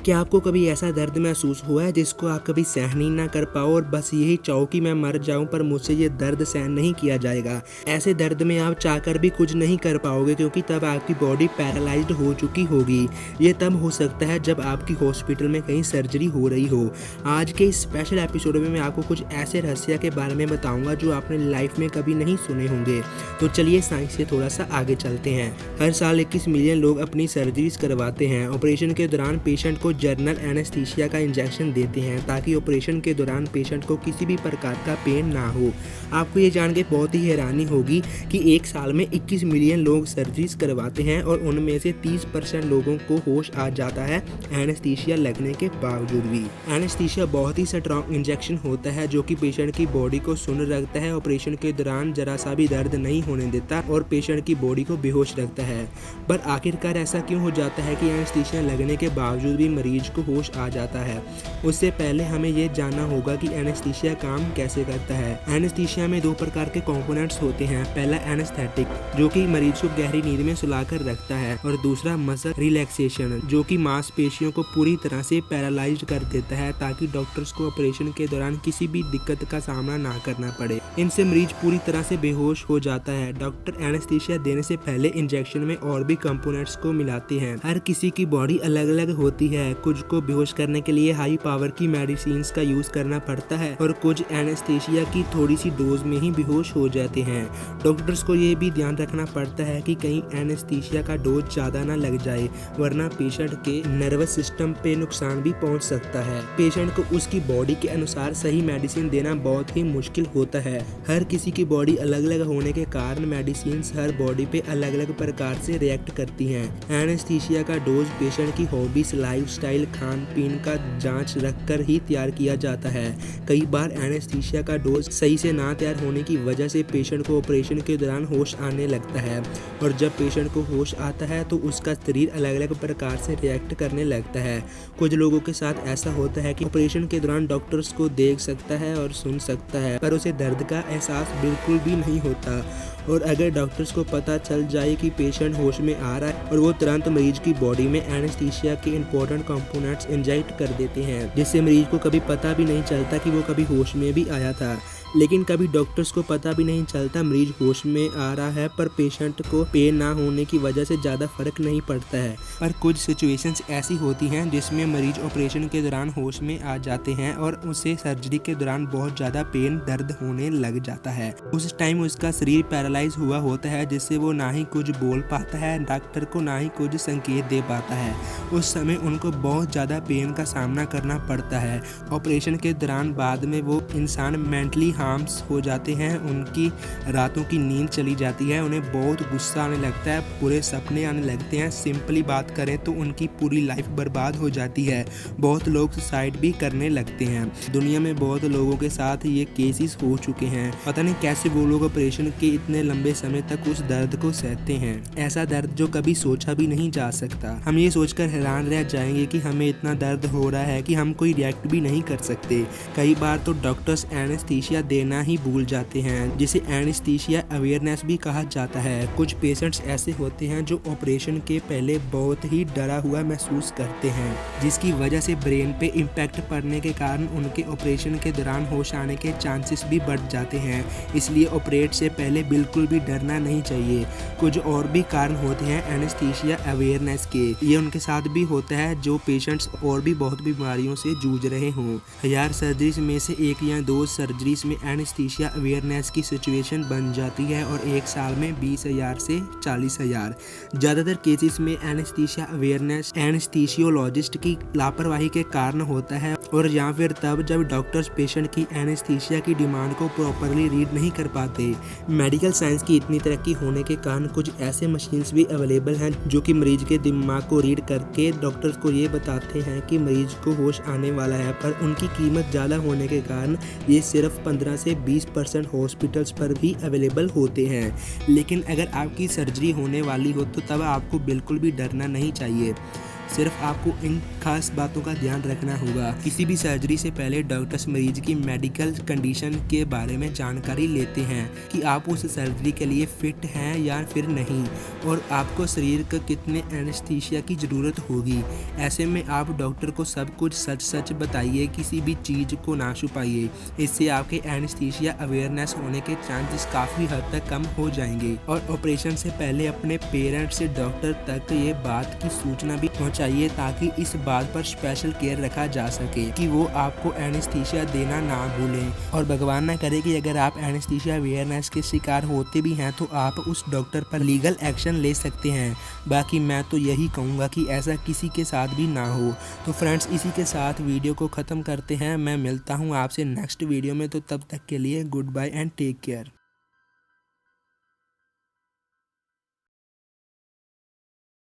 क्या आपको कभी ऐसा दर्द महसूस हुआ है जिसको आप कभी सहन ही ना कर पाओ और बस यही चाहो कि मैं मर जाऊं, पर मुझसे ये दर्द सहन नहीं किया जाएगा। ऐसे दर्द में आप चाहकर भी कुछ नहीं कर पाओगे, क्योंकि तब आपकी बॉडी पैरालाइज्ड हो चुकी होगी। ये तब हो सकता है जब आपकी हॉस्पिटल में कहीं सर्जरी हो रही हो। आज के इस स्पेशल एपिसोड में मैं आपको कुछ ऐसे रहस्य के बारे में बताऊंगा जो आपने लाइफ में कभी नहीं सुने होंगे। तो चलिए साइंस से थोड़ा सा आगे चलते हैं। हर साल 21 मिलियन लोग अपनी सर्जरीज करवाते हैं। ऑपरेशन के दौरान पेशेंट को जनरल एनेस्थीसिया का इंजेक्शन देते हैं ताकि ऑपरेशन के दौरान पेशेंट को किसी भी प्रकार का पेन ना हो। आपको ये जान के बहुत ही हैरानी होगी कि एक साल में 21 मिलियन लोग सर्जरीज करवाते हैं और उनमें से 30% लोगों को होश आ जाता है एनेस्थीसिया लगने के बावजूद भी। एनेस्थीसिया बहुत ही स्ट्रॉन्ग इंजेक्शन होता है जो कि पेशेंट की बॉडी को सुन्न रखता है। ऑपरेशन के दौरान जरा सा भी दर्द नहीं होने देता और पेशेंट की बॉडी को बेहोश रखता है। पर आखिरकार ऐसा क्यों हो जाता है कि एनेस्थीसिया लगने के बावजूद भी मरीज को होश आ जाता है? उससे पहले हमें यह जानना होगा कि एनेस्थीसिया काम कैसे करता है। एनेस्थीसिया में दो प्रकार के कंपोनेंट्स होते हैं। पहला एनेस्थेटिक, जो कि मरीज को गहरी नींद में सुलाकर रखता है, और दूसरा मसल रिलैक्सेशन, जो कि मांसपेशियों को पूरी तरह से पैरालाइज्ड कर देता है ताकि डॉक्टर्स को ऑपरेशन के दौरान किसी भी दिक्कत का सामना ना करना पड़े। इनसे मरीज पूरी तरह से बेहोश हो जाता है। डॉक्टर एनेस्थीसिया देने से पहले इंजेक्शन में और भी कंपोनेंट्स को मिलाते हैं। हर किसी की बॉडी अलग अलग होती है। कुछ को बेहोश करने के लिए हाई पावर की मेडिसिन का यूज करना पड़ता है और कुछ एनेस्थीसिया की थोड़ी सी डोज में ही बेहोश हो जाते हैं। डॉक्टर्स को ये भी ध्यान रखना पड़ता है कि कहीं एनेस्थीसिया का डोज ज्यादा ना लग जाए, वरना पेशेंट के नर्वस सिस्टम पे नुकसान भी पहुंच सकता है। पेशेंट को उसकी बॉडी के अनुसार सही मेडिसिन देना बहुत ही मुश्किल होता है। हर किसी की बॉडी अलग अलग होने के कारण मेडिसिन हर बॉडी पे अलग अलग प्रकार से रिएक्ट करती हैं। एनेस्थीसिया का डोज पेशेंट की हॉबीज, लाइफस्टाइल, खान पीन का जांच रखकर ही तैयार किया जाता है। कई बार एनेस्थीसिया का डोज सही से ना तैयार होने की वजह से पेशेंट को ऑपरेशन के दौरान होश आने लगता है, और जब पेशेंट को होश आता है तो उसका शरीर अलग अलग प्रकार से रिएक्ट करने लगता है। कुछ लोगों के साथ ऐसा होता है कि ऑपरेशन के दौरान डॉक्टर्स को देख सकता है और सुन सकता है, पर उसे दर्द का एहसास बिल्कुल भी नहीं होता। और अगर डॉक्टर्स को पता चल जाए कि पेशेंट होश में आ रहा है, और वो तुरंत मरीज की बॉडी में एनेस्थीसिया के इंपॉर्टेंट कंपोनेंट्स इंजेक्ट कर देते हैं, जिससे मरीज को कभी पता भी नहीं चलता कि वो कभी होश में भी आया था। लेकिन कभी डॉक्टर्स को पता भी नहीं चलता मरीज होश में आ रहा है, पर पेशेंट को पेन ना होने की वजह से ज़्यादा फर्क नहीं पड़ता है। पर कुछ सिचुएशंस ऐसी होती हैं जिसमें मरीज ऑपरेशन के दौरान होश में आ जाते हैं और उसे सर्जरी के दौरान बहुत ज़्यादा पेन दर्द होने लग जाता है। उस टाइम उसका शरीर पैरालाइज हुआ होता है, जिससे वो ना ही कुछ बोल पाता है, डॉक्टर को ना ही कुछ संकेत दे पाता है। उस समय उनको बहुत ज़्यादा पेन का सामना करना पड़ता है। ऑपरेशन के दौरान बाद में वो इंसान मेंटली हार्म्स हो जाते हैं। उनकी रातों की नींद चली जाती है, उन्हें बहुत गुस्सा आने लगता है, पूरे सपने आने लगते हैं। सिंपली बात करें तो उनकी पूरी लाइफ बर्बाद हो जाती है। बहुत लोग सुसाइड भी करने लगते हैं। दुनिया में बहुत लोगों के साथ ये केसेस हो चुके हैं। पता नहीं कैसे वो लोग ऑपरेशन के इतने लंबे समय तक उस दर्द को सहते हैं। ऐसा दर्द जो कभी सोचा भी नहीं जा सकता। हम ये सोचकर हैरान रह जाएंगे कि हमें इतना दर्द हो रहा है कि हम कोई रिएक्ट भी नहीं कर सकते। कई बार तो डॉक्टर्स एनेस्थीसिया देना ही भूल जाते हैं, जिसे एनेस्थीसिया अवेयरनेस भी कहा जाता है। कुछ पेशेंट्स ऐसे होते हैं जो ऑपरेशन के पहले बहुत ही डरा हुआ महसूस करते हैं, जिसकी वजह से ब्रेन पे इम्पैक्ट पड़ने के कारण उनके ऑपरेशन के दौरान होश आने के चांसेस भी बढ़ जाते हैं। इसलिए ऑपरेट से पहले बिल्कुल भी डरना नहीं चाहिए। कुछ और भी कारण होते हैं एनेस्थीसिया अवेयरनेस के। ये उनके साथ भी होता है जो पेशेंट्स और भी बहुत बीमारियों से जूझ रहे हों। 1000 सर्जरीज में से 1 या 2 सर्जरीज में एनेस्थीसिया अवेयरनेस की सिचुएशन बन जाती है, और एक साल में 20,000 से 40,000। ज़्यादातर केसेस में एनेस्थीसिया अवेयरनेस एनेस्थीसियोलॉजिस्ट की लापरवाही के कारण होता है, और या फिर तब जब डॉक्टर्स पेशेंट की एनेस्थीसिया की डिमांड को प्रॉपरली रीड नहीं कर पाते। मेडिकल साइंस की इतनी तरक्की होने के कारण कुछ ऐसे मशीन्स भी अवेलेबल हैं जो कि मरीज के दिमाग को रीड करके डॉक्टर्स को ये बताते हैं कि मरीज को होश आने वाला है, पर उनकी कीमत ज़्यादा होने के कारण ये सिर्फ 15 से 20% हॉस्पिटल्स पर भी अवेलेबल होते हैं। लेकिन अगर आपकी सर्जरी होने वाली हो तो तब आपको बिल्कुल भी डरना नहीं चाहिए। सिर्फ आपको इन खास बातों का ध्यान रखना होगा। किसी भी सर्जरी से पहले डॉक्टर्स मरीज की मेडिकल कंडीशन के बारे में जानकारी लेते हैं कि आप उस सर्जरी के लिए फिट हैं या फिर नहीं, और आपको शरीर का कितने एनेस्थीसिया की ज़रूरत होगी। ऐसे में आप डॉक्टर को सब कुछ सच सच बताइए, किसी भी चीज़ को ना छुपाइए। इससे आपके एनेस्थीसिया अवेयरनेस होने के चांसेस काफ़ी हद तक कम हो जाएंगे। और ऑपरेशन से पहले अपने पेरेंट्स से डॉक्टर तक ये बात की सूचना भी पहुंचाइए, ताकि इस बात पर स्पेशल केयर रखा जा सके कि वो आपको एनेस्थीसिया देना ना भूलें। और भगवान ना करे कि अगर आप एनेस्थीसिया अवेयरनेस के शिकार होते भी हैं तो आप उस डॉक्टर पर लीगल एक्शन ले सकते हैं। बाकी मैं तो यही कहूँगा कि ऐसा किसी के साथ भी ना हो। तो फ्रेंड्स, इसी के साथ वीडियो को ख़त्म करते हैं। मैं मिलता हूँ आपसे नेक्स्ट वीडियो में, तो तब तक के लिए good bye and take care.